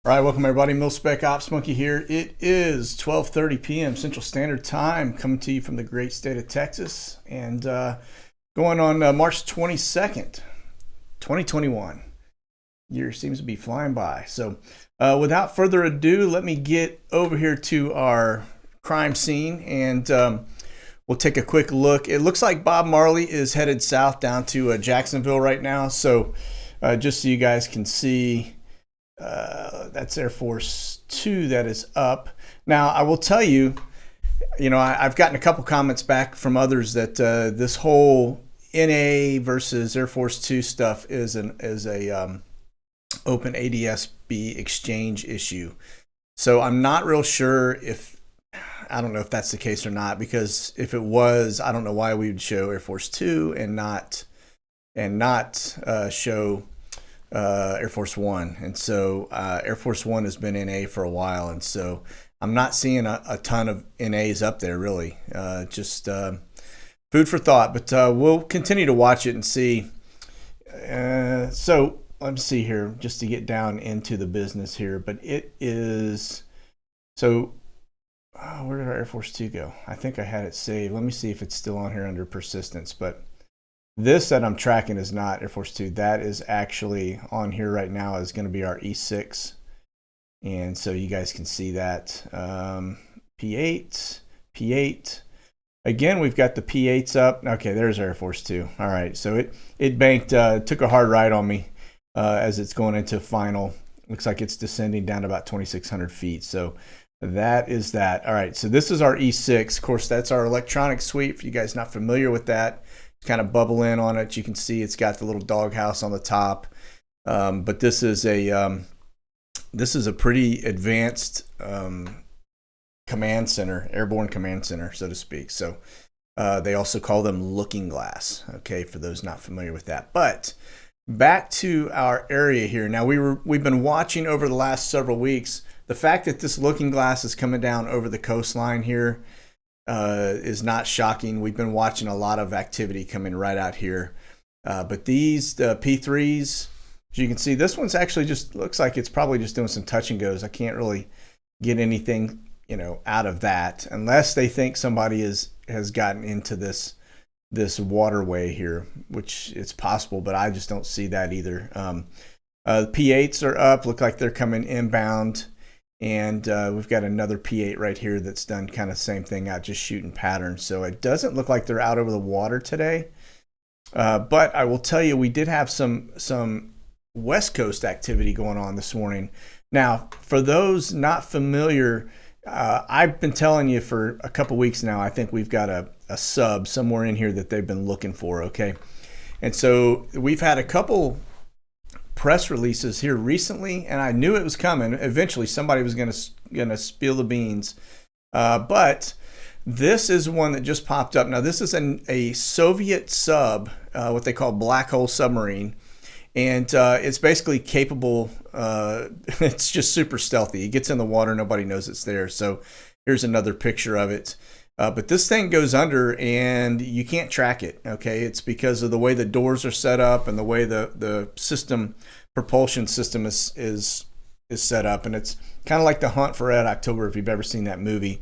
All right, welcome everybody. Mil-Spec Ops Monkey here. It is 12:30 p.m. Central Standard Time, coming to you from the great state of Texas, and going on March 22nd, 2021. Year seems to be flying by. So, without further ado, let me get over here to our crime scene, and we'll take a quick look. It looks like Bob Marley is headed south down to Jacksonville right now. So, just so you guys can see. That's Air Force 2 that is up. Now, I will tell you, I've gotten a couple comments back from others that this whole NA versus Air Force 2 stuff is a open ADS-B exchange issue. So I'm not real sure I don't know if that's the case or not, because if it was, I don't know why we would show Air Force 2 and not show Air Force 1. And so Air Force 1 has been NA for a while, and so I'm not seeing a ton of NAs up there really. Just food for thought, but we'll continue to watch it and see. So let's see here, just to get down into the business here, but it is, so where did our Air Force 2 go? I think I had it saved. Let me see if it's still on here under persistence, but this that I'm tracking is not Air Force 2. That is actually on here right now, is going to be our E6. And so you guys can see that. P8. Again, we've got the P8s up. Okay, there's Air Force 2. All right, so it banked, took a hard ride on me as it's going into final. Looks like it's descending down to about 2,600 feet. So that is that. All right, so this is our E6. Of course, that's our electronic suite. For you guys not familiar with that, kind of bubble in on it. You can see it's got the little doghouse on the top, but this is a pretty advanced command center, airborne command center, so to speak. So they also call them looking glass. Okay, for those not familiar with that. But back to our area here. Now we've been watching over the last several weeks the fact that this looking glass is coming down over the coastline here. Is not shocking. We've been watching a lot of activity coming right out here. But these P3s, as you can see, this one's actually just looks like it's probably just doing some touch and goes. I can't really get anything, out of that, unless they think somebody has gotten into this waterway here, which it's possible, but I just don't see that either. The P8s are up, look like they're coming inbound. And we've got another P8 right here that's done kind of same thing, out just shooting patterns. So it doesn't look like they're out over the water today. But I will tell you, we did have some West Coast activity going on this morning. Now, for those not familiar, I've been telling you for a couple weeks now, I think we've got a sub somewhere in here that they've been looking for, okay? And so we've had a couple press releases here recently, and I knew it was coming. Eventually somebody was gonna spill the beans, but this is one that just popped up. Now this is a Soviet sub, what they call black hole submarine, and it's basically capable, it's just super stealthy. It gets in the water, nobody knows it's there. So here's another picture of it. But this thing goes under and you can't track it, okay? It's because of the way the doors are set up and the way the propulsion system is set up. And it's kind of like The Hunt for Red October, if you've ever seen that movie.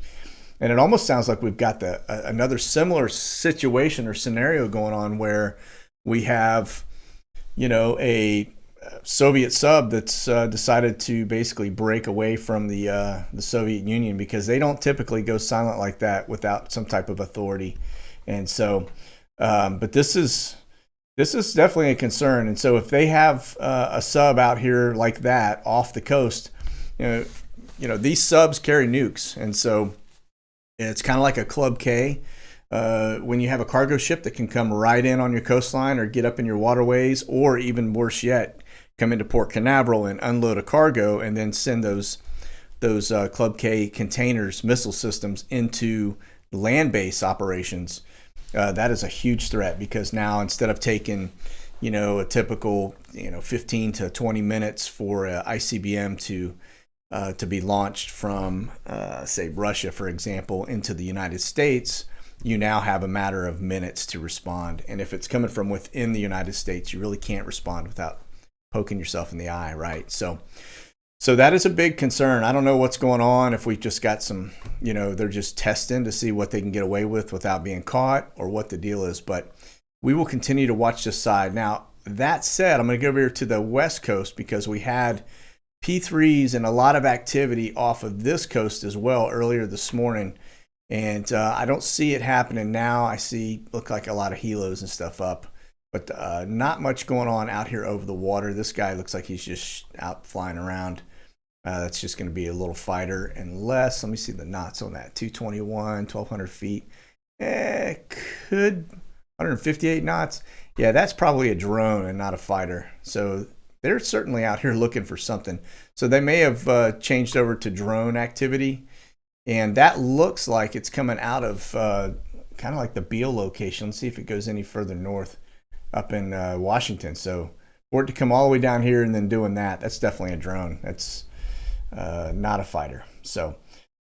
And it almost sounds like we've got another similar situation or scenario going on, where we have, a Soviet sub that's decided to basically break away from the Soviet Union, because they don't typically go silent like that without some type of authority. And so, but this is definitely a concern. And so if they have a sub out here like that off the coast, these subs carry nukes, and so it's kind of like a Club K. When you have a cargo ship that can come right in on your coastline or get up in your waterways, or even worse yet, come into Port Canaveral and unload a cargo and then send those Club K containers, missile systems, into land-based operations. That is a huge threat, because now instead of taking, a typical, 15 to 20 minutes for ICBM to be launched from, say, Russia, for example, into the United States, you now have a matter of minutes to respond. And if it's coming from within the United States, you really can't respond without poking yourself in the eye, right? So So that is a big concern. I don't know what's going on, if we just got some, they're just testing to see what they can get away with without being caught, or what the deal is. But we will continue to watch this side. Now, that said, I'm going to go over here to the West Coast, because we had P3s and a lot of activity off of this coast as well earlier this morning. And I don't see it happening now. I look like a lot of helos and stuff up, but not much going on out here over the water. This guy looks like he's just out flying around. That's just going to be a little fighter, unless, let me see the knots on that, 221, 1,200 feet. Could 158 knots. Yeah, that's probably a drone and not a fighter. So they're certainly out here looking for something. So they may have changed over to drone activity. And that looks like it's coming out of kind of like the Beale location. Let's see if it goes any further north up in Washington. So for it to come all the way down here and then doing that, that's definitely a drone. That's not a fighter. So,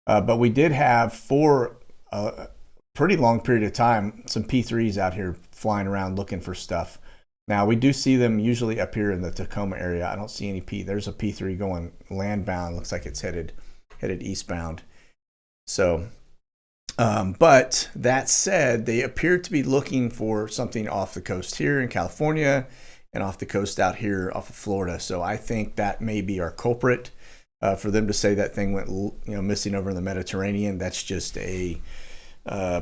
but we did have, for a pretty long period of time, some P3s out here flying around looking for stuff. Now, we do see them usually up here in the Tacoma area. I don't see any There's a P3 going landbound. Looks like it's headed eastbound. So, but that said, they appear to be looking for something off the coast here in California and off the coast out here off of Florida. So I think that may be our culprit. For them to say that thing went, missing over in the Mediterranean, that's just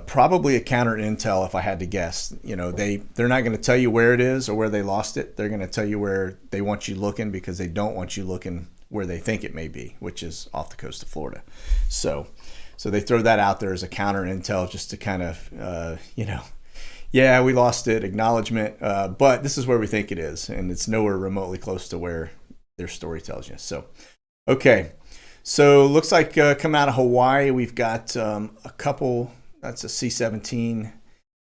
probably a counter intel, if I had to guess. They're not going to tell you where it is or where they lost it. They're going to tell you where they want you looking, because they don't want you looking where they think it may be, which is off the coast of Florida. So they throw that out there as a counter intel, just to kind of, yeah, we lost it, acknowledgement, but this is where we think it is, and it's nowhere remotely close to where their story tells you. So, okay, so looks like coming out of Hawaii, we've got a couple. That's a C-17.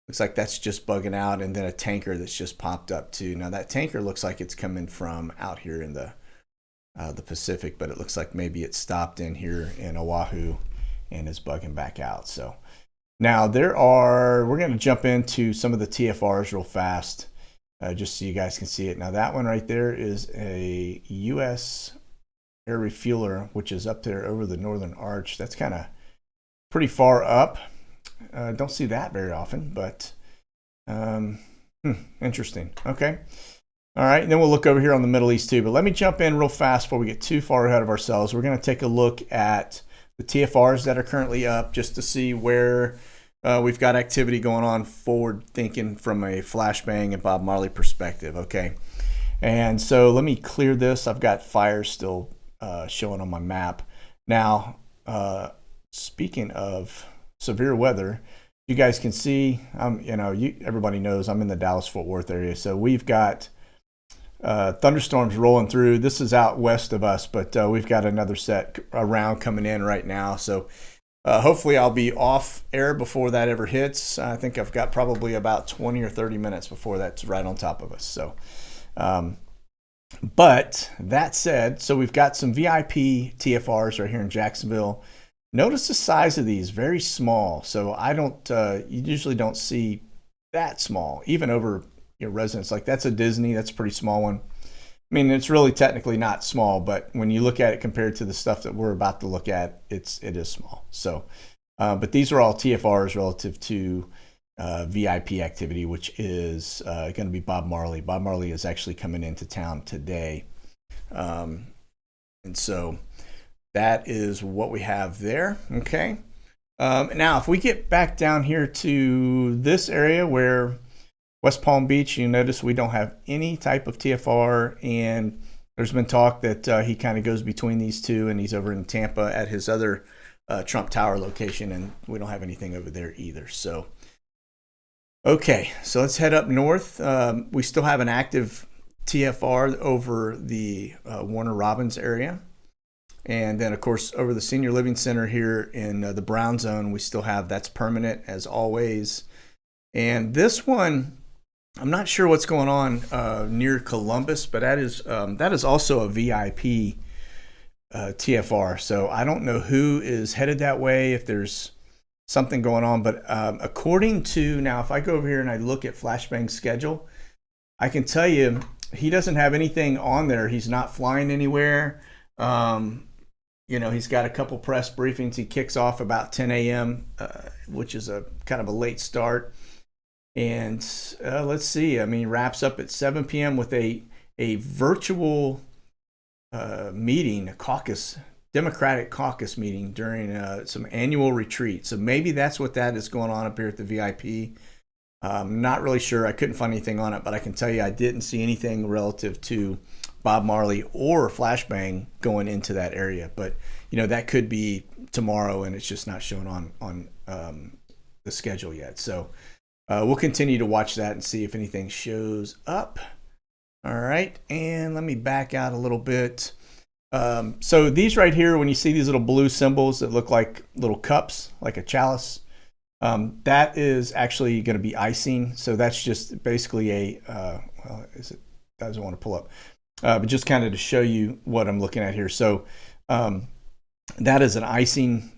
Looks like that's just bugging out, and then a tanker that's just popped up too. Now that tanker looks like it's coming from out here in the Pacific, but it looks like maybe it stopped in here in Oahu and is bugging back out. So now we're going to jump into some of the TFRs real fast, just so you guys can see it. Now that one right there is a U.S. air refueler, which is up there over the Northern Arch. That's kind of pretty far up. Don't see that very often, but interesting. Okay. All right, and then we'll look over here on the Middle East too. But let me jump in real fast before we get too far ahead of ourselves. We're going to take a look at the TFRs that are currently up, just to see where we've got activity going on, forward thinking from a flashbang and Bob Marley perspective. Okay, and so let me clear this. I've got fires still showing on my map. Now, speaking of severe weather, you guys can see, everybody knows I'm in the Dallas-Fort Worth area, so we've got thunderstorms rolling through. This is out west of us, but we've got another set around coming in right now. So hopefully I'll be off air before that ever hits. I think I've got probably about 20 or 30 minutes before that's right on top of us. So, but that said, so we've got some VIP TFRs right here in Jacksonville. Notice the size of these, very small. So I don't, you usually don't see that small, even over your residence. Like that's a Disney, that's a pretty small one. I mean, it's really technically not small, but when you look at it compared to the stuff that we're about to look at, it is small. So, but these are all TFRs relative to VIP activity, which is going to be Bob Marley. Bob Marley is actually coming into town today. And so that is what we have there. Okay. Now, if we get back down here to this area where West Palm Beach, you notice we don't have any type of TFR, and there's been talk that he kind of goes between these two, and he's over in Tampa at his other Trump Tower location, and we don't have anything over there either. So, okay, so let's head up north. We still have an active TFR over the Warner Robins area. And then, of course, over the Senior Living Center here in the Brown Zone, we still have, that's permanent as always. And this one, I'm not sure what's going on near Columbus, but that is also a VIP TFR. So I don't know who is headed that way, if there's something going on. But according to, now if I go over here and I look at Flashbang's schedule, I can tell you he doesn't have anything on there. He's not flying anywhere. You know, he's got a couple press briefings. He kicks off about 10 a.m., which is a kind of a late start. And let's see, I mean, wraps up at 7 p.m. with a virtual meeting, a caucus, Democratic caucus meeting during some annual retreat. So maybe that's what that is going on up here at the VIP. Not really sure. I couldn't find anything on it, but I can tell you I didn't see anything relative to Bob Marley or Flashbang going into that area. But, you know, that could be tomorrow, and it's just not showing on the schedule yet. So we'll continue to watch that and see if anything shows up. All right, and let me back out a little bit. So these right here, when you see these little blue symbols that look like little cups, like a chalice, that is actually going to be icing. So that's just basically a, well, doesn't want to pull up, but just kind of to show you what I'm looking at here. So that is an icing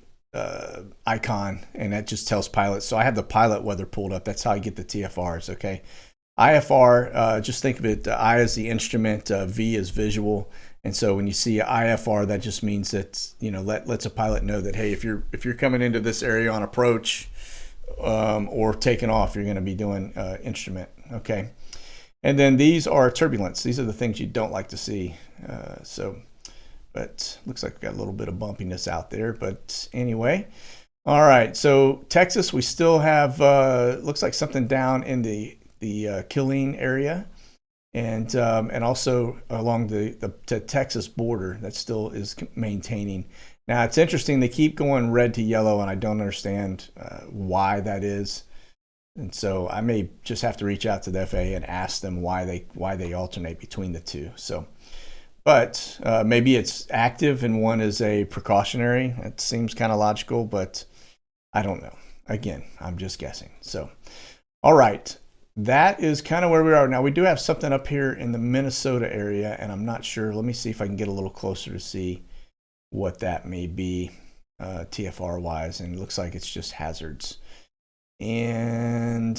icon, and that just tells pilots. So I have the pilot weather pulled up. That's how I get the TFRs, okay? IFR, just think of it, I as the instrument, V is visual. And so when you see IFR, that just means that, you know, lets a pilot know that, hey, if you're coming into this area on approach or taking off, you're going to be doing instrument, okay? And then these are turbulence. These are the things you don't like to see. But looks like we've got a little bit of bumpiness out there. But anyway, all right. So Texas, we still have, looks like something down in the Killeen area, and also along the Texas border that still is maintaining. Now it's interesting, they keep going red to yellow, and I don't understand why that is. And so I may just have to reach out to the FAA and ask them why they alternate between the two. So, but maybe it's active and one is a precautionary. It seems kind of logical, but I don't know. Again, I'm just guessing. So, all right. That is kind of where we are. Now, we do have something up here in the Minnesota area, and I'm not sure. Let me see if I can get a little closer to see what that may be TFR-wise. And it looks like it's just hazards. And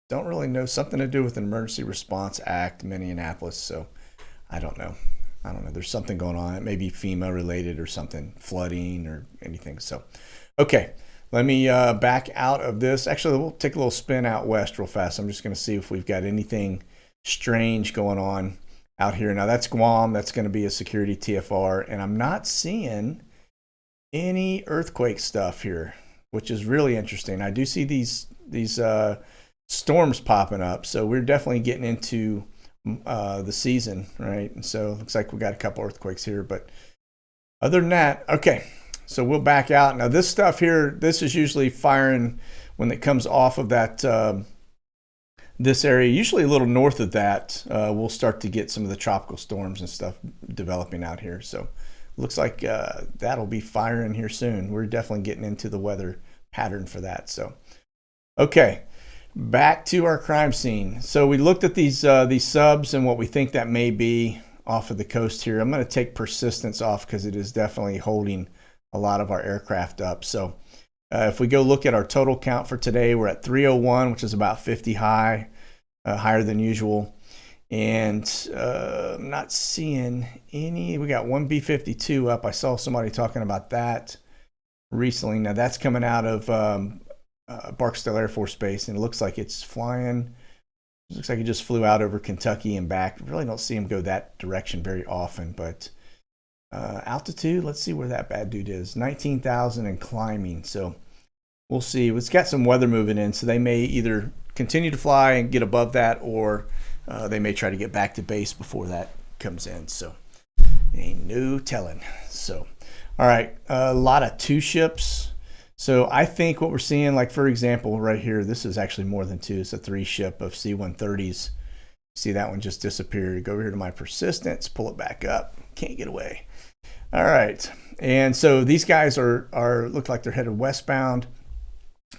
don't really know. Something to do with an Emergency Response Act, Minneapolis. So I don't know. There's something going on. It may be FEMA related or something, flooding or anything. So, okay. Let me back out of this. Actually, we'll take a little spin out west real fast. I'm just going to see if we've got anything strange going on out here. Now, that's Guam. That's going to be a security TFR. And I'm not seeing any earthquake stuff here, which is really interesting. I do see these storms popping up. So we're definitely getting into the season, right? And so it looks like we got a couple earthquakes here. But other than that, okay. So we'll back out. Now this stuff here, this is usually firing when it comes off of that, this area, usually a little north of that, we'll start to get some of the tropical storms and stuff developing out here. So looks like that'll be firing here soon. We're definitely getting into the weather pattern for that. So, okay, back to our crime scene. So we looked at these subs and what we think that may be off of the coast here. I'm going to take persistence off because it is definitely holding a lot of our aircraft up. So if we go look at our total count for today, we're at 301, which is about 50 high, higher than usual. And I'm not seeing any. We got one B-52 up. I saw somebody talking about that recently. Now that's coming out of Barksdale Air Force Base, and it looks like it's flying. It looks like it just flew out over Kentucky and back. Really don't see him go that direction very often, but altitude, let's see where that bad dude is. 19,000 and climbing. So we'll see. It's got some weather moving in, so they may either continue to fly and get above that, or they may try to get back to base before that comes in. So ain't no telling. So, all right, a lot of two ships. So I think what we're seeing, like for example, right here, this is actually more than two. It's a 3 ship of C-130s. See that one just disappeared. Go over here to my persistence, pull it back up. Can't get away. All right, and so these guys are look like they're headed westbound.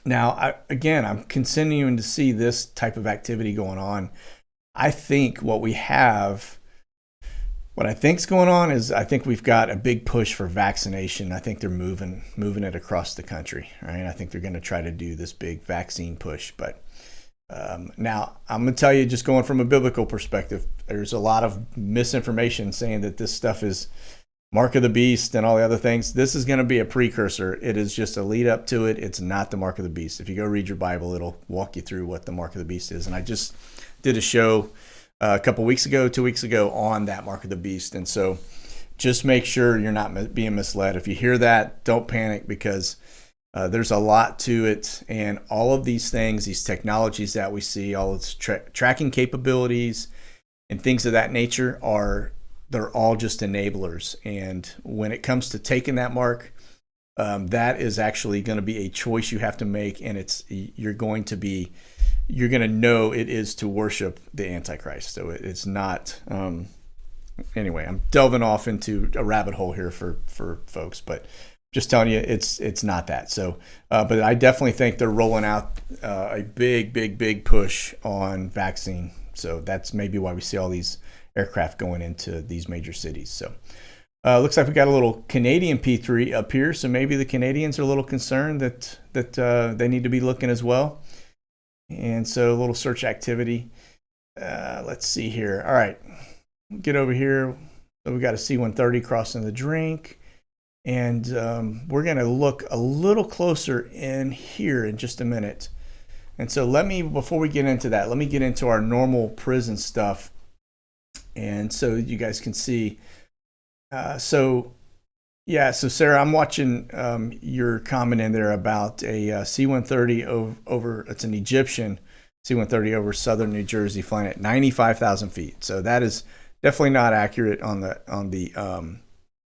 Now, I'm continuing to see this type of activity going on. I think what I think's going on is I think we've got a big push for vaccination. I think they're moving it across the country, right? I think they're going to try to do this big vaccine push, but Now, I'm going to tell you, just going from a biblical perspective, there's a lot of misinformation saying that this stuff is mark of the beast and all the other things. This is going to be a precursor. It is just a lead up to it. It's not the mark of the beast. If you go read your Bible, it'll walk you through what the mark of the beast is. And I just did a show a couple weeks ago, 2 weeks ago, on that mark of the beast. And so just make sure you're not being misled. If you hear that, don't panic, because there's a lot to it, and all of these things, these technologies that we see, all its tracking capabilities and things of that nature, they're all just enablers. And when it comes to taking that mark, that is actually going to be a choice you have to make, and you're going to know it is to worship the Antichrist. So it's not. Anyway, I'm delving off into a rabbit hole here for folks, but just telling you, it's not that. So, but I definitely think they're rolling out a big push on vaccine. So that's maybe why we see all these aircraft going into these major cities. So looks like we got a little Canadian P3 up here. So maybe the Canadians are a little concerned that they need to be looking as well. And so a little search activity. Let's see here. All right, get over here. So we got a C-130 crossing the drink. And we're going to look a little closer in here in just a minute. And so before we get into that, let me get into our normal prison stuff. And so you guys can see. So Sarah, I'm watching your comment in there about a C-130 over, it's an Egyptian C-130 over southern New Jersey flying at 95,000 feet. So that is definitely not accurate on the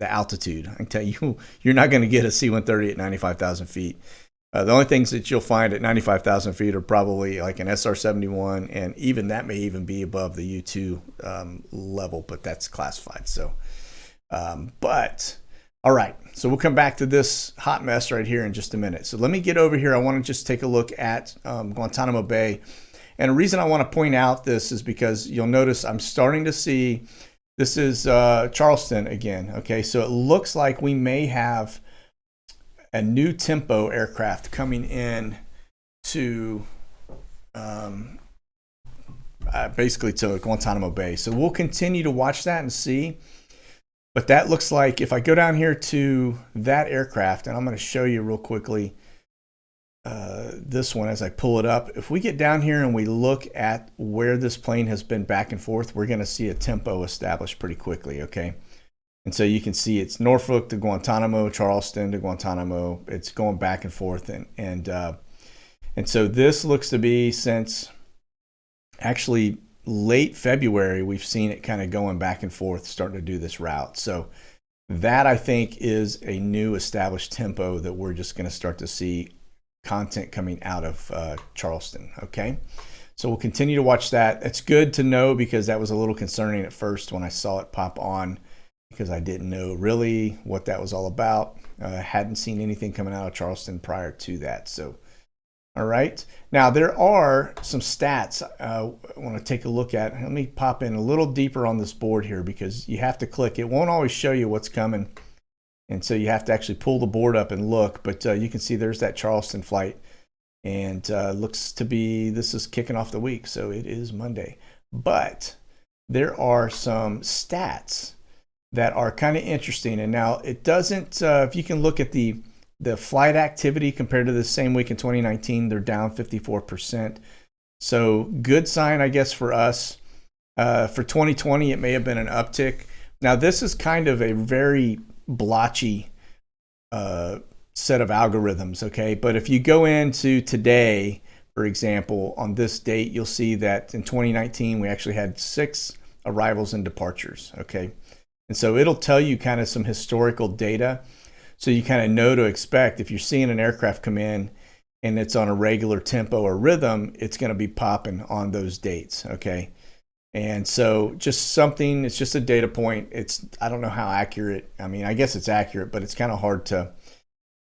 altitude. I can tell you, you're not going to get a C-130 at 95,000 feet. The only things that you'll find at 95,000 feet are probably like an SR-71, and even that may even be above the U-2 level, but that's classified. So, but all right, so we'll come back to this hot mess right here in just a minute. So let me get over here. I want to just take a look at Guantanamo Bay. And the reason I want to point out this is because you'll notice I'm starting to see. This is Charleston again. Okay, so it looks like we may have a new Tempo aircraft coming in to basically to Guantanamo Bay. So we'll continue to watch that and see. But that looks like, if I go down here to that aircraft, and I'm going to show you real quickly this one as I pull it up. If we get down here and we look at where this plane has been back and forth, we're going to see a tempo established pretty quickly, okay? And so you can see it's Norfolk to Guantanamo, Charleston to Guantanamo. It's going back and forth, and so this looks to be, since actually late February, we've seen it kind of going back and forth, starting to do this route. So that, I think, is a new established tempo that we're just going to start to see content coming out of Charleston. Okay, so we'll continue to watch that. It's good to know, because that was a little concerning at first when I saw it pop on, because I didn't know really what that was all about. Hadn't seen anything coming out of Charleston prior to that. So all right, now there are some stats I want to take a look at. Let me pop in a little deeper on this board here, because you have to click. It won't always show you what's coming, and so you have to actually pull the board up and look. But you can see there's that Charleston flight, and looks to be, this is kicking off the week, so it is Monday. But there are some stats that are kind of interesting. And now it doesn't, if you can look at the flight activity compared to the same week in 2019, they're down 54%. So good sign, I guess, for us. For 2020, it may have been an uptick. Now, this is kind of a very blotchy set of algorithms, okay? But if you go into today, for example, on this date, you'll see that in 2019, we actually had 6 arrivals and departures, okay? And so it'll tell you kind of some historical data, so you kind of know to expect. If you're seeing an aircraft come in and it's on a regular tempo or rhythm, it's going to be popping on those dates, okay? And so just something, it's just a data point. I don't know how accurate, I mean, I guess it's accurate, but it's kind of hard to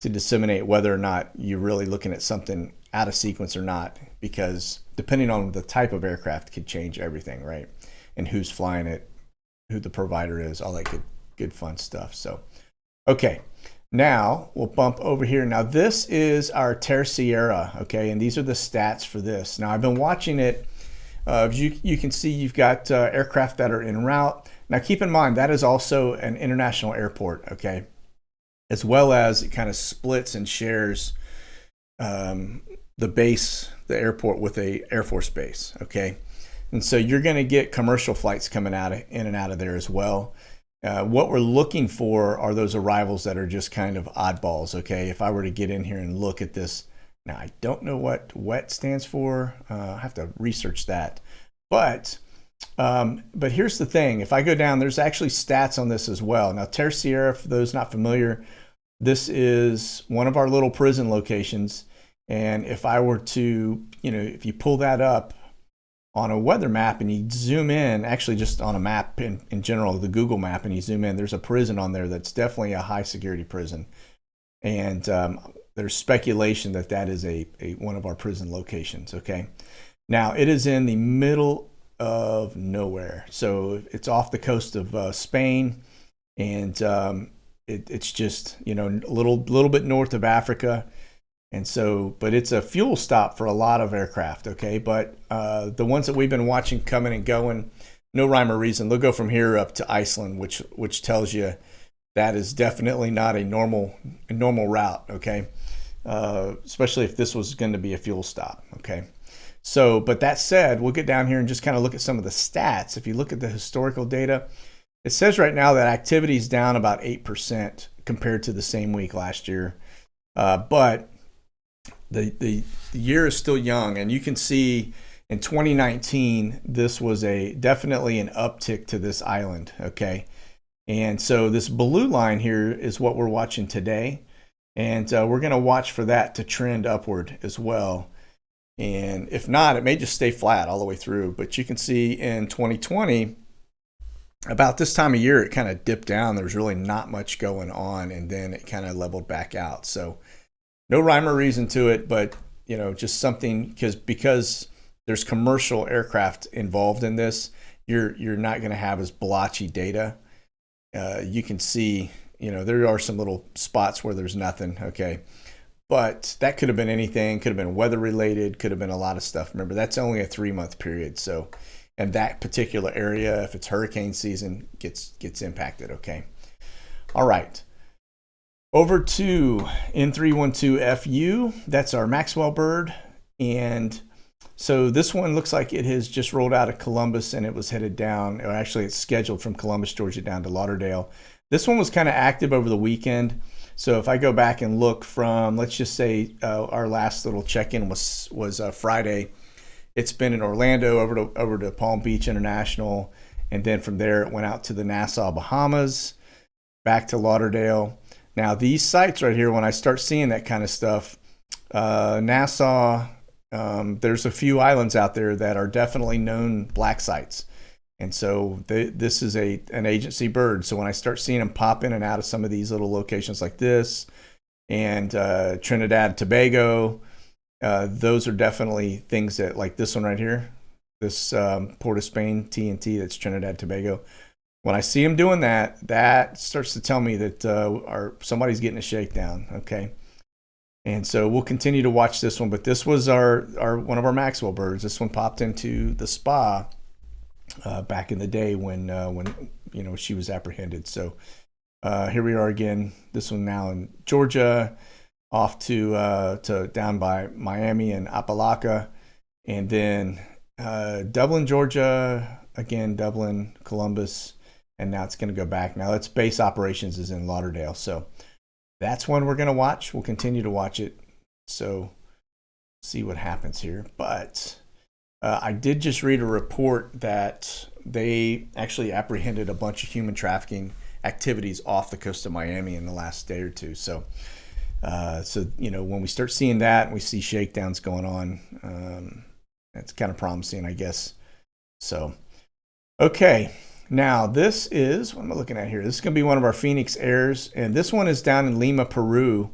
disseminate whether or not you're really looking at something out of sequence or not, because depending on the type of aircraft could change everything, right? And who's flying it, who the provider is, all that good fun stuff. So, okay. Now we'll bump over here. Now this is our Tercera, okay, and these are the stats for this. Now I've been watching it. You can see you've got aircraft that are en route. Now keep in mind that is also an international airport, okay, as well as it kind of splits and shares the base, the airport, with a Air Force base, okay, and so you're going to get commercial flights coming in and out of there as well. What we're looking for are those arrivals that are just kind of oddballs, okay? If I were to get in here and look at this, now I don't know what WET stands for. I have to research that. But here's the thing. If I go down, there's actually stats on this as well. Now, Tercera, for those not familiar, this is one of our little prison locations. And if I were to, if you pull that up on a weather map and you zoom in, actually just on a map in general, the Google map, and you zoom in, there's a prison on there that's definitely a high security prison. And there's speculation that that is one of our prison locations, okay? Now, it is in the middle of nowhere. So it's off the coast of Spain, and it's just, a little bit north of Africa. And so, but it's a fuel stop for a lot of aircraft, okay? But the ones that we've been watching coming and going, no rhyme or reason. They'll go from here up to Iceland, which tells you that is definitely not a normal route, okay? Especially if this was going to be a fuel stop, okay? So, but that said, we'll get down here and just kind of look at some of the stats. If you look at the historical data, it says right now that activity is down about 8% compared to the same week last year. But the year is still young, and you can see in 2019 this was definitely an uptick to this island, okay? And so this blue line here is what we're watching today, and we're going to watch for that to trend upward as well. And if not, it may just stay flat all the way through. But you can see in 2020, about this time of year, it kind of dipped down. There was really not much going on, and then it kind of leveled back out. So no rhyme or reason to it, but just something, because there's commercial aircraft involved in this, you're not going to have as blotchy data. You can see, there are some little spots where there's nothing, okay, but that could have been anything. Could have been weather related. Could have been a lot of stuff. Remember, that's only a 3-month period. So, and that particular area, if it's hurricane season, gets impacted. Okay, all right. Over to N312FU, that's our Maxwell bird. And so this one looks like it has just rolled out of Columbus and it was headed down, or actually it's scheduled from Columbus, Georgia down to Lauderdale. This one was kind of active over the weekend. So if I go back and look from, let's just say our last little check-in was Friday, it's been in Orlando over to Palm Beach International. And then from there, it went out to the Nassau, Bahamas, back to Lauderdale. Now, these sites right here, when I start seeing that kind of stuff, Nassau, there's a few islands out there that are definitely known black sites. And so this is an agency bird. So when I start seeing them pop in and out of some of these little locations like this, and Trinidad, Tobago, those are definitely things that, like this one right here, this Port of Spain TNT, that's Trinidad, Tobago. When I see them doing that, that starts to tell me that somebody's getting a shakedown, okay? And so we'll continue to watch this one, but this was our one of our Maxwell birds. This one popped into the spa back in the day when she was apprehended. So here we are again. This one now in Georgia, off to down by Miami and Apalaca, and then Dublin, Georgia, again Dublin, Columbus. And now it's going to go back. Now its base operations is in Lauderdale. So that's one we're going to watch. We'll continue to watch it. So see what happens here. But I did just read a report that they actually apprehended a bunch of human trafficking activities off the coast of Miami in the last day or two. So, when we start seeing that and we see shakedowns going on, it's kind of promising, I guess. So, okay. Now, this is, what am I looking at here? This is going to be one of our Phoenix Airs, and this one is down in Lima, Peru,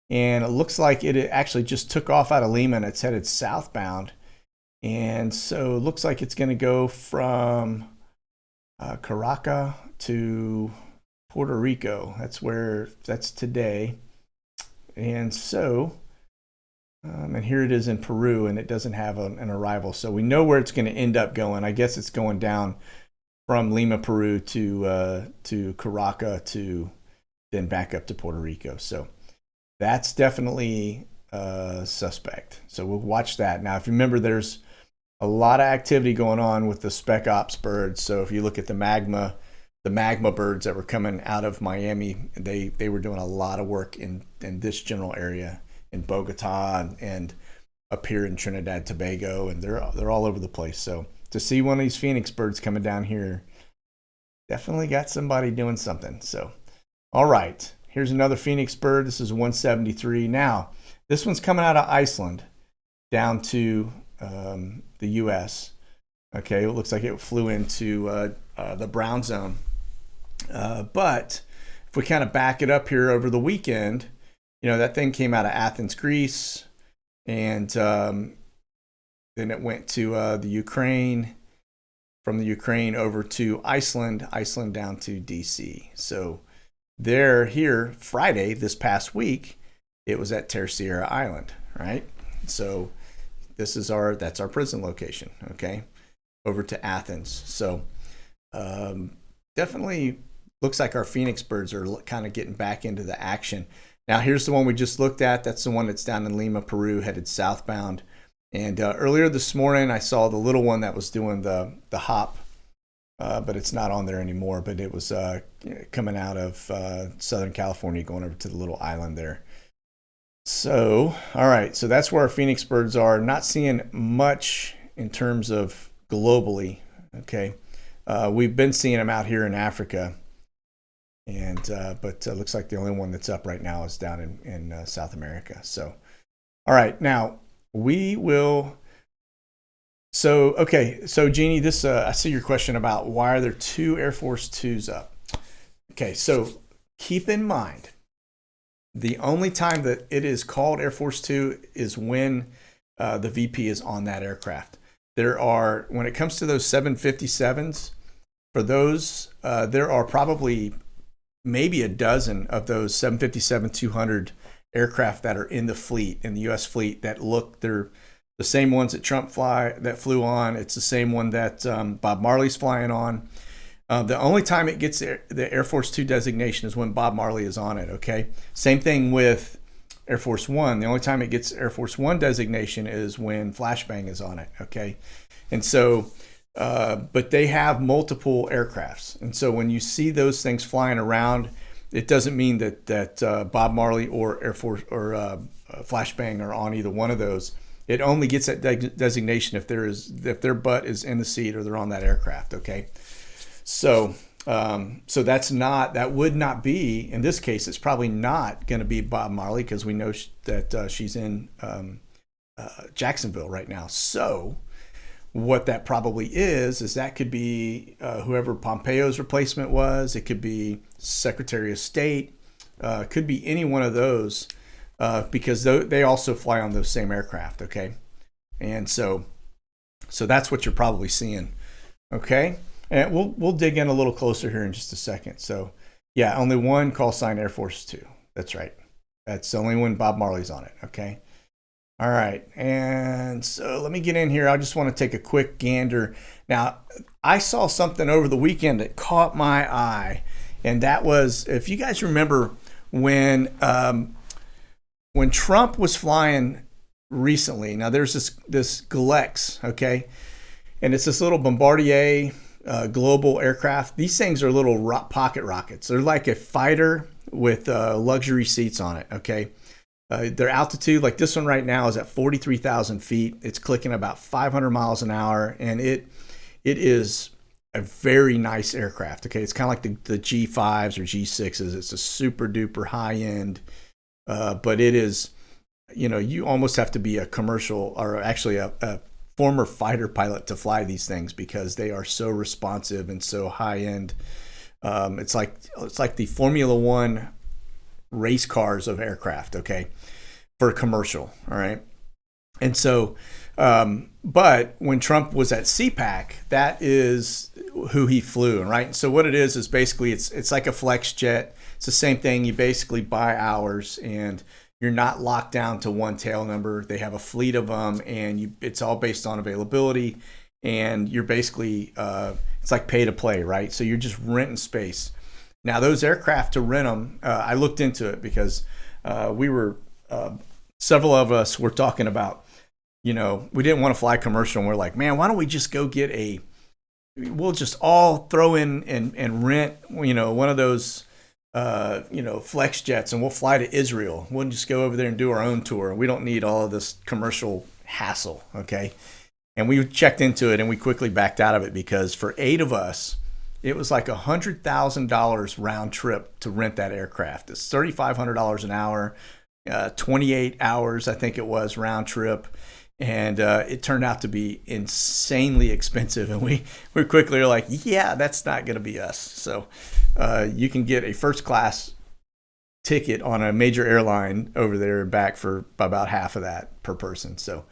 and it looks like it actually just took off out of Lima, and it's headed southbound, and so it looks like it's going to go from Caracas to Puerto Rico. That's today. And so, and here it is in Peru, and it doesn't have an arrival. So we know where it's going to end up going. I guess it's going down from Lima, Peru to Caracas to then back up to Puerto Rico. So that's definitely suspect. So we'll watch that. Now, if you remember, there's a lot of activity going on with the Spec Ops birds. So if you look at the magma birds that were coming out of Miami, they were doing a lot of work in this general area in Bogota and up here in Trinidad, Tobago, and they're all over the place. So to see one of these Phoenix birds coming down here, definitely got somebody doing something. So, all right, here's another Phoenix bird. This is 173. Now, this one's coming out of Iceland down to the U.S. Okay, it looks like it flew into the brown zone. But if we kind of back it up here over the weekend, that thing came out of Athens, Greece, and then it went to the Ukraine, from the Ukraine over to Iceland down to DC. So here Friday this past week, it was at Terceira Island, right? So that's our prison location, okay, over to Athens. So definitely looks like our Phoenix birds are kind of getting back into the action. Now, here's the one we just looked at. That's the one that's down in Lima, Peru, headed southbound. And earlier this morning, I saw the little one that was doing the hop, but it's not on there anymore. But it was coming out of Southern California, going over to the little island there. So, all right. So that's where our Phoenix birds are. Not seeing much in terms of globally. Okay. We've been seeing them out here in Africa. And but looks like the only one that's up right now is down in South America. So, all right, now we will. So Jeannie, this I see your question about why are there 2 Air Force 2s up. Okay, so keep in mind the only time that it is called Air Force 2 is when the VP is on that aircraft. When it comes to those 757s, for those there are probably maybe a dozen of those 757-200 aircraft that are in the fleet, in the U.S. fleet, they're the same ones that Trump flew on. It's the same one that Bob Marley's flying on. The only time it gets the Air Force 2 designation is when Bob Marley is on it, okay? Same thing with Air Force 1. The only time it gets Air Force 1 designation is when Flashbang is on it, okay? And so but they have multiple aircrafts, and so when you see those things flying around, it doesn't mean that Bob Marley or Air Force or Flashbang are on either one of those. It only gets that designation if their butt is in the seat or they're on that aircraft. Okay, so that would not be, in this case. It's probably not going to be Bob Marley because we know that she's in Jacksonville right now. So what that probably is that could be whoever Pompeo's replacement was. It could be Secretary of State. Could be any one of those because they also fly on those same aircraft. Okay, and so that's what you're probably seeing. Okay, and we'll dig in a little closer here in just a second. So yeah, only one call sign Air Force 2. That's right. That's only when Bob Marley's on it. Okay. All right, and so let me get in here. I just want to take a quick gander. Now, I saw something over the weekend that caught my eye, and that was, if you guys remember, when Trump was flying recently. Now, there's this Galex, okay, and it's this little Bombardier global aircraft. These things are little pocket rockets. They're like a fighter with luxury seats on it, okay. Their altitude, like this one right now, is at 43,000 feet. It's clicking about 500 miles an hour, and it is a very nice aircraft. Okay, it's kind of like the G5s or G6s. It's a super duper high end, but it is, you almost have to be a commercial or actually a former fighter pilot to fly these things because they are so responsive and so high end. It's like the Formula One race cars of aircraft, okay, for commercial, all right? And so, but when Trump was at CPAC, that is who he flew, right? And so what it is basically it's like a flex jet. It's the same thing. You basically buy hours, and you're not locked down to one tail number. They have a fleet of them, and it's all based on availability. And you're basically it's like pay to play, right? So you're just renting space. Now those aircraft to rent them, I looked into it because we were several of us were talking about, we didn't want to fly commercial, and we're like, man, why don't we just go get we'll just all throw in and rent, one of those, flex jets, and we'll fly to Israel. We'll just go over there and do our own tour. We don't need all of this commercial hassle, okay? And we checked into it, and we quickly backed out of it because for 8 of us, it was like $100,000 round trip to rent that aircraft. It's $3,500 an hour, 28 hours, I think it was, round trip. And it turned out to be insanely expensive. And we quickly were like, yeah, that's not going to be us. So you can get a first class ticket on a major airline over there and back for about half of that per person. So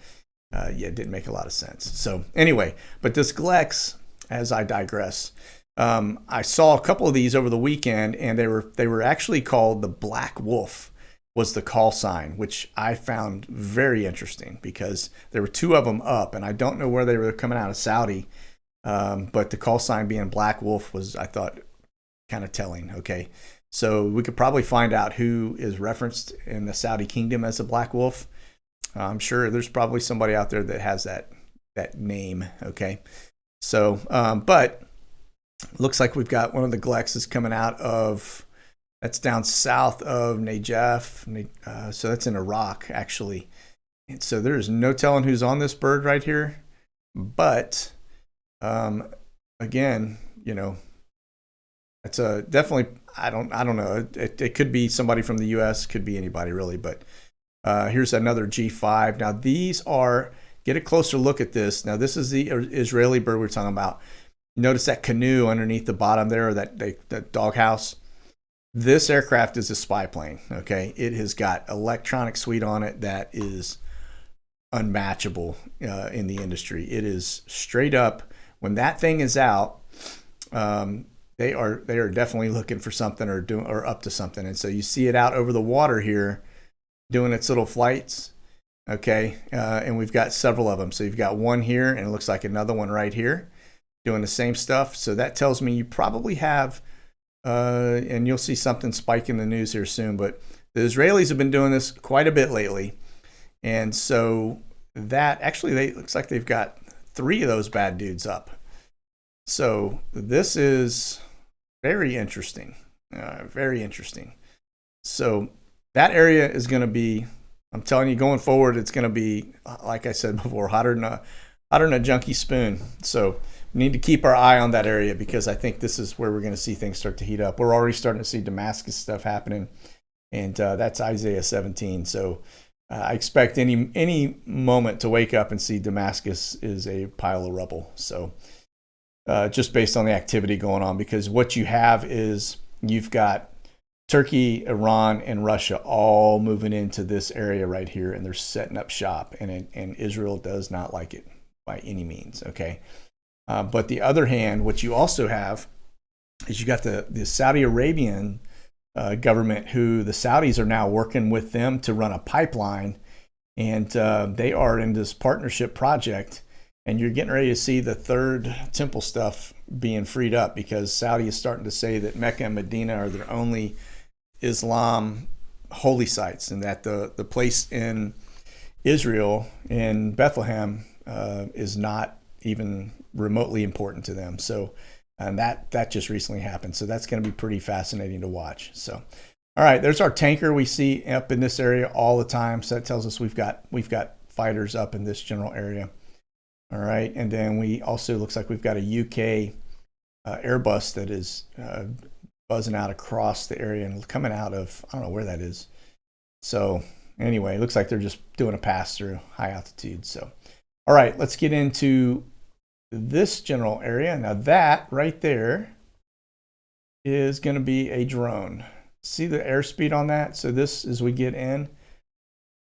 it didn't make a lot of sense. So anyway, but this Glex, as I digress, I saw a couple of these over the weekend, and they were actually called the Black Wolf. Was the call sign, which I found very interesting because there were 2 of them up, and I don't know where they were coming out of Saudi, but the call sign being Black Wolf was, I thought, kind of telling. Okay, so we could probably find out who is referenced in the Saudi kingdom as a Black Wolf. I'm sure there's probably somebody out there that has that name. Okay, so but looks like we've got one of the Glexes coming out of. That's down south of Najaf, so that's in Iraq, actually. And so there is no telling who's on this bird right here. But again, it's a definitely. I don't know. It could be somebody from the U.S. Could be anybody really. But here's another G5. Now these are. Get a closer look at this. Now this is the Israeli bird we're talking about. Notice that canoe underneath the bottom there, or that doghouse. This aircraft is a spy plane, okay? It has got electronic suite on it that is unmatchable in the industry. It is straight up. When that thing is out, they are definitely looking for something or up to something. And so you see it out over the water here, doing its little flights, okay? And we've got several of them. So you've got one here, and it looks like another one right here, doing the same stuff. So that tells me you probably have. And you'll see something spike in the news here soon, but the Israelis have been doing this quite a bit lately. And so that actually, looks like they've got 3 of those bad dudes up. So this is very interesting, very interesting. So that area is going to be, I'm telling you, going forward, it's going to be, like I said before, hotter than a junkie spoon. So we need to keep our eye on that area because I think this is where we're going to see things start to heat up. We're already starting to see Damascus stuff happening, and that's Isaiah 17. So I expect any moment to wake up and see Damascus is a pile of rubble. So just based on the activity going on, because what you have is you've got Turkey, Iran, and Russia all moving into this area right here, and they're setting up shop, and Israel does not like it by any means, okay? But the other hand, what you also have is you got the Saudi Arabian government, who the Saudis are now working with them to run a pipeline, and they are in this partnership project, and you're getting ready to see the third temple stuff being freed up because Saudi is starting to say that Mecca and Medina are their only Islam holy sites, and that the place in Israel, in Bethlehem, is not even remotely important to them. So, and that just recently happened. So that's going to be pretty fascinating to watch. So, all right, there's our tanker we see up in this area all the time. So that tells us we've got fighters up in this general area. All right, and then we also looks like we've got a UK Airbus that is buzzing out across the area and coming out of, I don't know where that is. So anyway, it looks like they're just doing a pass through high altitude. So, all right, let's get into this general area. Now that right there is going to be a drone. See the airspeed on that? So this, as we get in,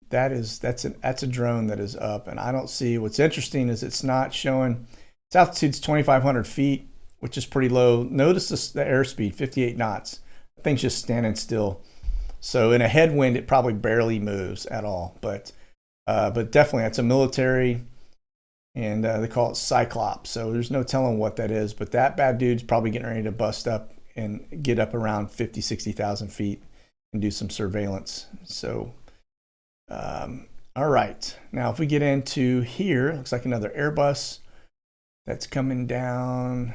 that's a drone that is up, and I don't see. What's interesting is it's not showing. Its altitude's 2,500 feet, which is pretty low. Notice the airspeed, 58 knots. The thing's just standing still. So in a headwind, it probably barely moves at all. But definitely, that's a military, and they call it Cyclops. So there's no telling what that is. But that bad dude's probably getting ready to bust up and get up around 50, 60,000 feet and do some surveillance. So, all right. Now, if we get into here, looks like another Airbus that's coming down.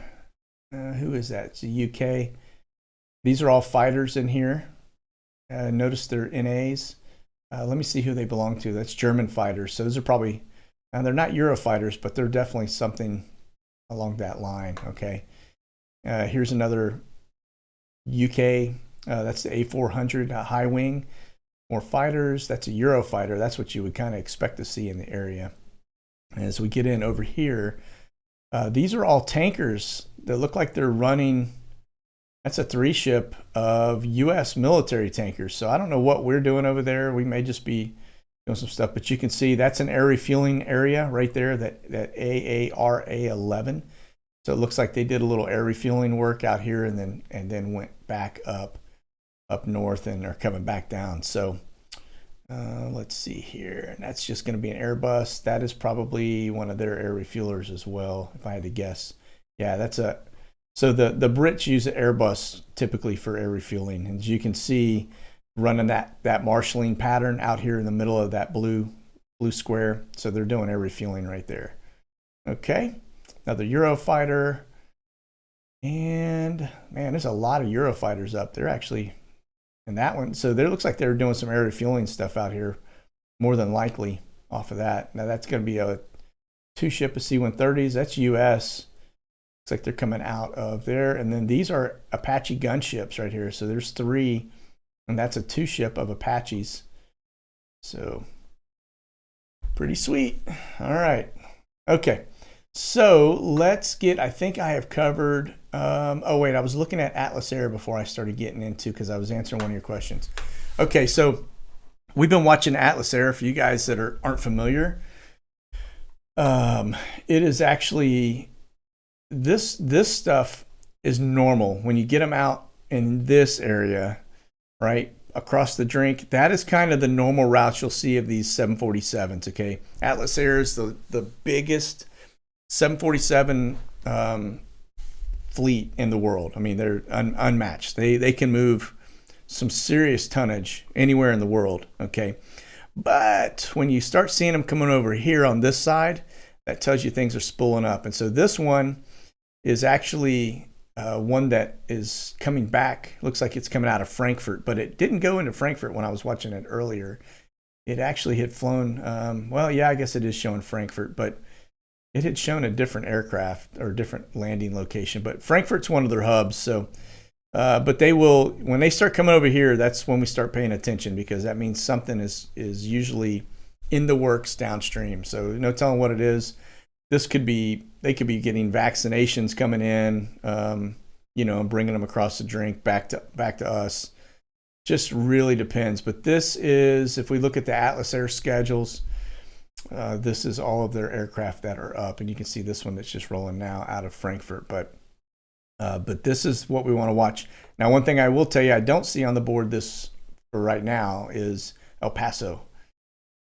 Who is that? It's the UK. These are all fighters in here. Notice they're NAs. Let me see who they belong to. That's German fighters. So those are probably, and they're not Eurofighters, but they're definitely something along that line. Okay. Here's another UK. That's the A400 high wing. More fighters. That's a Eurofighter. That's what you would kind of expect to see in the area. And as we get in over here, these are all tankers that look like they're running. That's a 3-ship of U.S. military tankers. So I don't know what we're doing over there. We may just be doing some stuff, but you can see that's an air refueling area right there, that AARA 11. So it looks like they did a little air refueling work out here and then went back up north and are coming back down. So let's see here. And that's just going to be an Airbus. That is probably one of their air refuelers as well, if I had to guess. Yeah, that's a. So the Brits use an Airbus typically for air refueling. And as you can see, running that marshalling pattern out here in the middle of that blue square. So they're doing air refueling right there. Okay, another Eurofighter. And man, there's a lot of Eurofighters up there actually in that one. So there looks like they're doing some air refueling stuff out here, more than likely off of that. Now that's going to be a 2-ship of C-130s. That's US. Looks like they're coming out of there. And then these are Apache gunships right here. So there's 3, and that's a 2-ship of Apaches. So pretty sweet. All right. Okay. So let's get, I think I have covered, oh wait, I was looking at Atlas Air before I started getting into, because I was answering one of your questions. Okay, so we've been watching Atlas Air. For you guys that aren't familiar, it is actually, this stuff is normal when you get them out in this area, right across the drink. That is kind of the normal route you'll see of these 747s. Okay, Atlas Air is the biggest 747 fleet in the world. I mean, they're unmatched. They can move some serious tonnage anywhere in the world. Okay, but when you start seeing them coming over here on this side, that tells you things are spooling up. And so this one is actually one that is coming back. Looks like it's coming out of Frankfurt, but it didn't go into Frankfurt when I was watching it earlier. It actually had flown, well, yeah, I guess it is showing Frankfurt, but it had shown a different aircraft or different landing location. But Frankfurt's one of their hubs. So, but they will, when they start coming over here, that's when we start paying attention, because that means something is usually in the works downstream. So no telling what it is. This could be, they could be getting vaccinations coming in, and bringing them across the drink back to us. Just really depends. But this is, if we look at the Atlas Air schedules, this is all of their aircraft that are up, and you can see this one that's just rolling now out of Frankfurt. But this is what we want to watch. Now, one thing I will tell you, I don't see on the board this for right now is El Paso.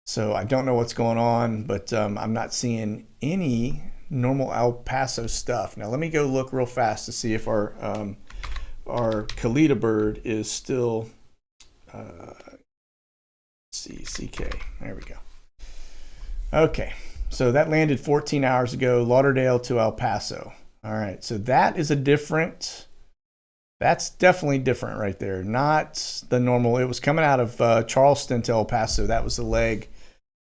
So I don't know what's going on, but I'm not seeing any normal El Paso stuff. Now let me go look real fast to see if our Kalita bird is still. Let's see, CK. There we go. Okay, so that landed 14 hours ago, Lauderdale to El Paso. All right, so that is that's definitely different right there. Not the normal. It was coming out of Charleston to El Paso. That was the leg.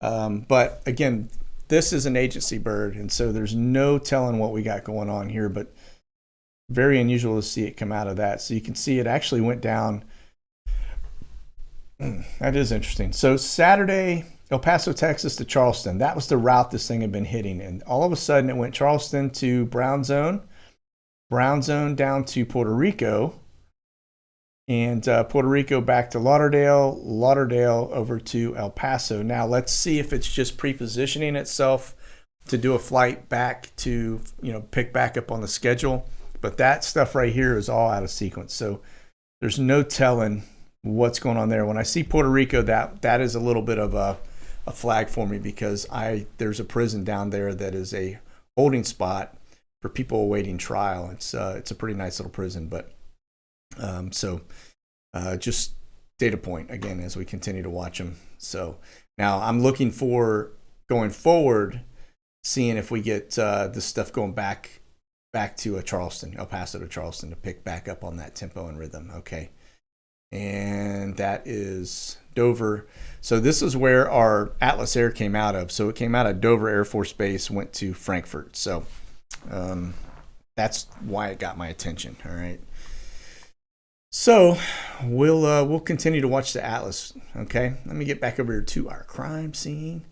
But again, this is an agency bird, and so there's no telling what we got going on here, but very unusual to see it come out of that. So you can see it actually went down. That is interesting. So Saturday, El Paso, Texas to Charleston. That was the route this thing had been hitting. And all of a sudden it went Charleston to Brown Zone down to Puerto Rico, and Puerto Rico back to Lauderdale over to El Paso. Now let's see if it's just pre-positioning itself to do a flight back to, pick back up on the schedule. But that stuff right here is all out of sequence. So there's no telling what's going on there. When I see Puerto Rico, that is a little bit of a flag for me, because there's a prison down there that is a holding spot for people awaiting trial. It's a pretty nice little prison, but just data point again as we continue to watch them. So now I'm looking for, going forward, seeing if we get this stuff going back to Charleston, El Paso to Charleston, to pick back up on that tempo and rhythm. Okay. And that is Dover. So this is where our Atlas Air came out of. So it came out of Dover Air Force Base, went to Frankfurt. So that's why it got my attention. All right. So we'll continue to watch the Atlas. Okay. Let me get back over here to our crime scene,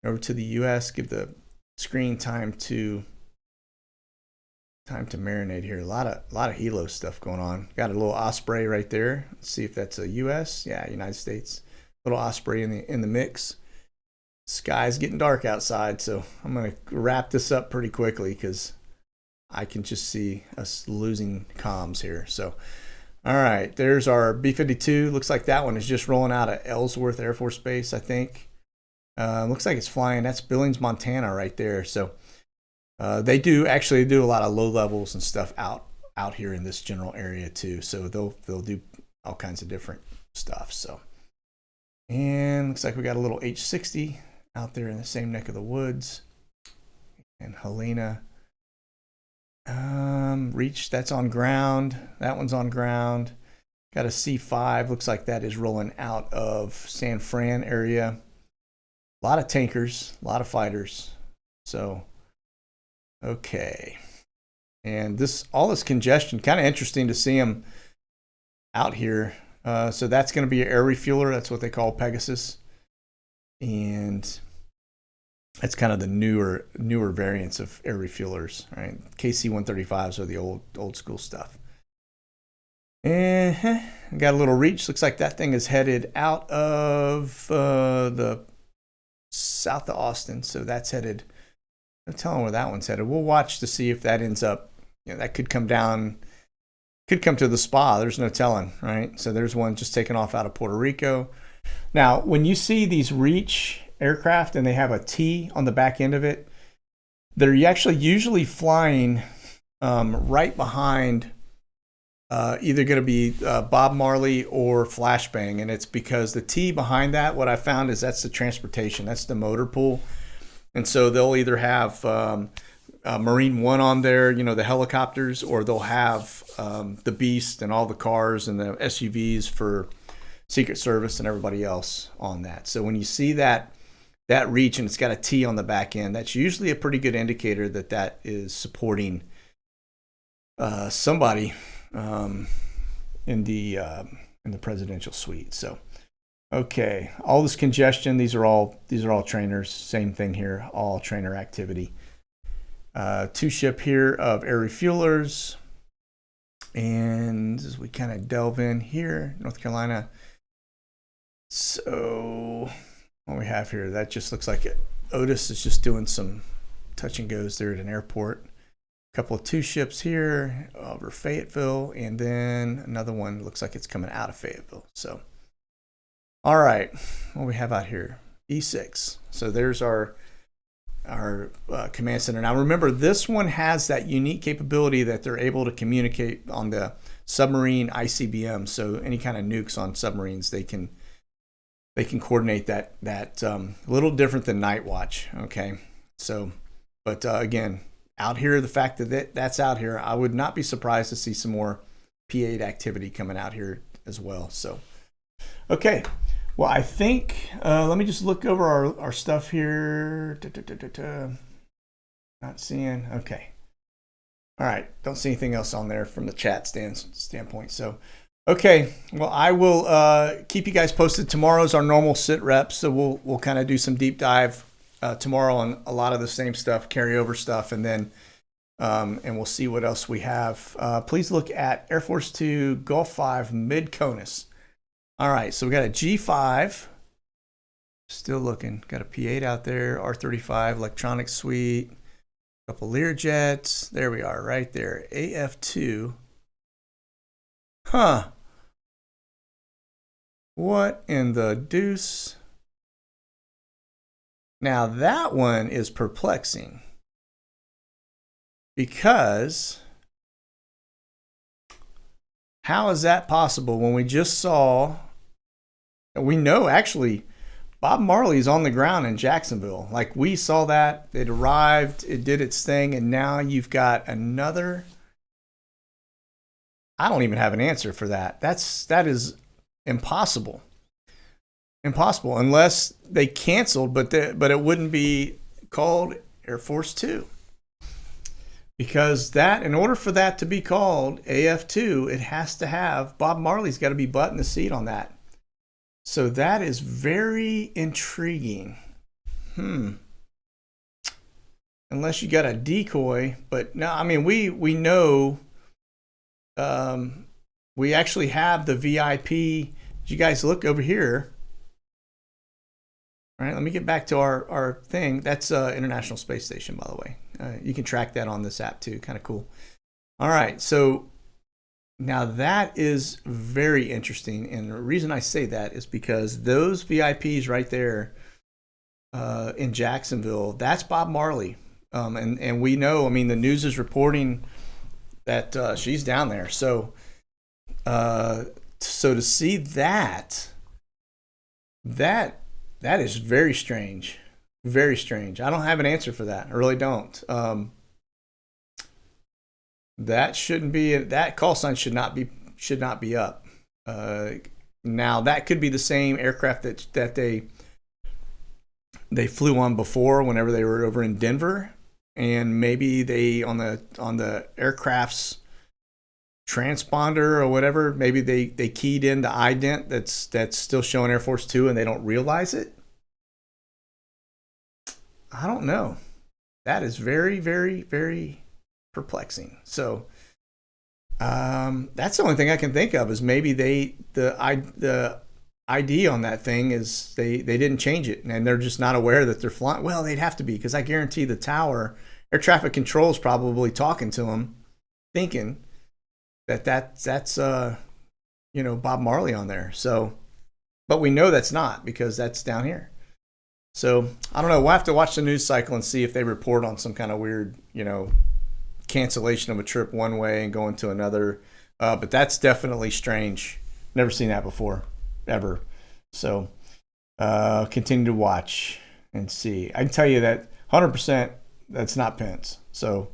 over to the U.S. Give the screen time to marinate here. A lot of Hilo stuff going on. Got a little Osprey right there. Let's see if that's a U.S. Yeah, United States. Little Osprey in the mix. Sky's getting dark outside, so I'm gonna wrap this up pretty quickly because I can just see us losing comms here. So, all right, there's our B-52. Looks like that one is just rolling out of Ellsworth Air Force Base, I think. Looks like it's flying. That's Billings, Montana, right there. So. They do a lot of low levels and stuff out here in this general area too. So they'll do all kinds of different stuff. So, and looks like we got a little H-60 out there in the same neck of the woods. And Helena, Reach, that's on ground. That one's on ground. Got a C-5. Looks like that is rolling out of San Fran area. A lot of tankers, a lot of fighters. So. Okay, and all this congestion, kind of interesting to see them out here. So that's going to be an air refueler. That's what they call Pegasus, and that's kind of the newer variants of air refuelers. Right, KC-135s are the old school stuff. And got a little Reach. Looks like that thing is headed out of the south of Austin. So that's headed. No telling where that one's headed. We'll watch to see if that ends up, that could come down, could come to the spa. There's no telling, right? So there's one just taking off out of Puerto Rico. Now, when you see these Reach aircraft and they have a T on the back end of it, they're actually usually flying right behind either going to be Bob Marley or Flashbang. And it's because the T behind that, what I found is that's the transportation. That's the motor pool. And so they'll either have Marine One on there, the helicopters, or they'll have the Beast and all the cars and the SUVs for Secret Service and everybody else on that. So when you see that Reach and it's got a T on the back end, that's usually a pretty good indicator that is supporting somebody in the presidential suite. So. Okay, all this congestion, these are all trainers. Same thing here, all trainer activity. Two ship here of air refuelers. And as we kind of delve in here, North Carolina. So what we have here, that just looks like Otis is just doing some touch and goes there at an airport. A couple of two ships here over Fayetteville, and then another one looks like it's coming out of Fayetteville. So. All right, what do we have out here? E6. So there's our command center. Now remember, this one has that unique capability that they're able to communicate on the submarine ICBM. So any kind of nukes on submarines, they can coordinate that. A little different than Night Watch. Okay, so but again, out here, the fact that that's out here, I would not be surprised to see some more P8 activity coming out here as well. So. Okay, well, I think, let me just look over our stuff here. Not seeing, okay. All right, don't see anything else on there from the chat standpoint. So, okay, well, I will keep you guys posted. Tomorrow's our normal SITREP, so we'll kind of do some deep dive tomorrow on a lot of the same stuff, carryover stuff, and then and we'll see what else we have. Please look at Air Force 2 Gulf 5 Mid-Conus. All right, so we got a G5, still looking. Got a P8 out there, R35 electronic suite. Couple Learjets. There we are, right there. AF2. Huh. What in the deuce? Now that one is perplexing. Because how is that possible when we just saw, we know actually Bob Marley's on the ground in Jacksonville. Like we saw that, it arrived, it did its thing, and now you've got another. I don't even have an answer for that. That is impossible. Impossible unless they canceled, but it wouldn't be called Air Force 2. Because that, in order for that to be called AF2, it has to have, Bob Marley's got to be butt in the seat on that. So that is very intriguing. Unless you got a decoy, but no, I mean, we know, we actually have the VIP. You guys look over here. All right, let me get back to our thing. That's International Space Station, by the way. You can track that on this app too. Kind of cool. All right, so now that is very interesting. And the reason I say that is because those VIPs right there in Jacksonville, that's Bob Marley. And we know, I mean, the news is reporting that she's down there. So to see that is very strange. Very strange. I don't have an answer for that. I really don't. That shouldn't be, that call sign should not be up. Now that could be the same aircraft that they flew on before whenever they were over in Denver, and maybe they on the aircraft's transponder or whatever, maybe they keyed in the ident that's still showing Air Force 2 and they don't realize it. I don't know. That is very, very, very perplexing. So that's the only thing I can think of is maybe the ID on that thing is they didn't change it and they're just not aware that they're flying. Well, they'd have to be, because I guarantee the tower air traffic control is probably talking to them, thinking that's Bob Marley on there. So, but we know that's not, because that's down here. So I don't know. We'll have to watch the news cycle and see if they report on some kind of weird, cancellation of a trip one way and going to another. But that's definitely strange. Never seen that before, ever. So continue to watch and see. I can tell you that 100% that's not Pence. So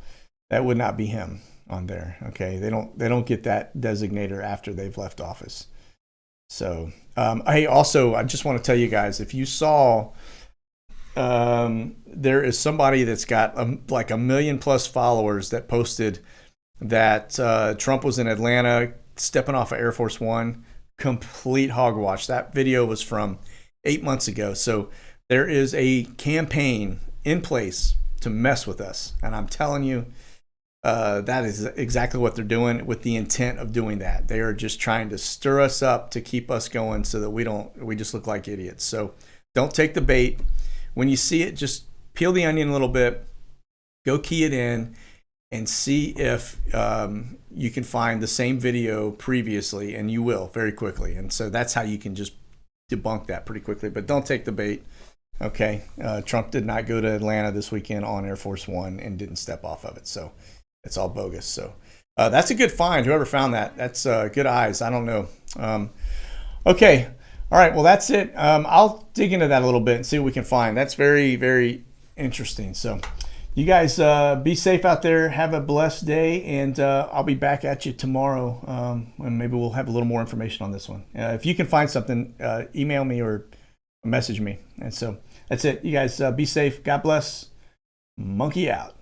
that would not be him on there. Okay, they don't get that designator after they've left office. So I just want to tell you guys, if you saw. There is somebody that's got like 1 million plus followers that posted that Trump was in Atlanta stepping off of Air Force One. Complete hogwash. That video was from 8 months ago. So there is a campaign in place to mess with us. And I'm telling you, that is exactly what they're doing, with the intent of doing that. They are just trying to stir us up to keep us going so that we just look like idiots. So don't take the bait. When you see it, just peel the onion a little bit, go key it in, and see if you can find the same video previously, and you will very quickly. And so that's how you can just debunk that pretty quickly. But don't take the bait, okay? Trump did not go to Atlanta this weekend on Air Force One and didn't step off of it. So it's all bogus. So that's a good find, whoever found that. That's good eyes. I don't know. Okay. All right, well, that's it. I'll dig into that a little bit and see what we can find. That's very, very interesting. So you guys be safe out there. Have a blessed day, and I'll be back at you tomorrow, and maybe we'll have a little more information on this one. If you can find something, email me or message me. And so that's it. You guys be safe. God bless. Monkey out.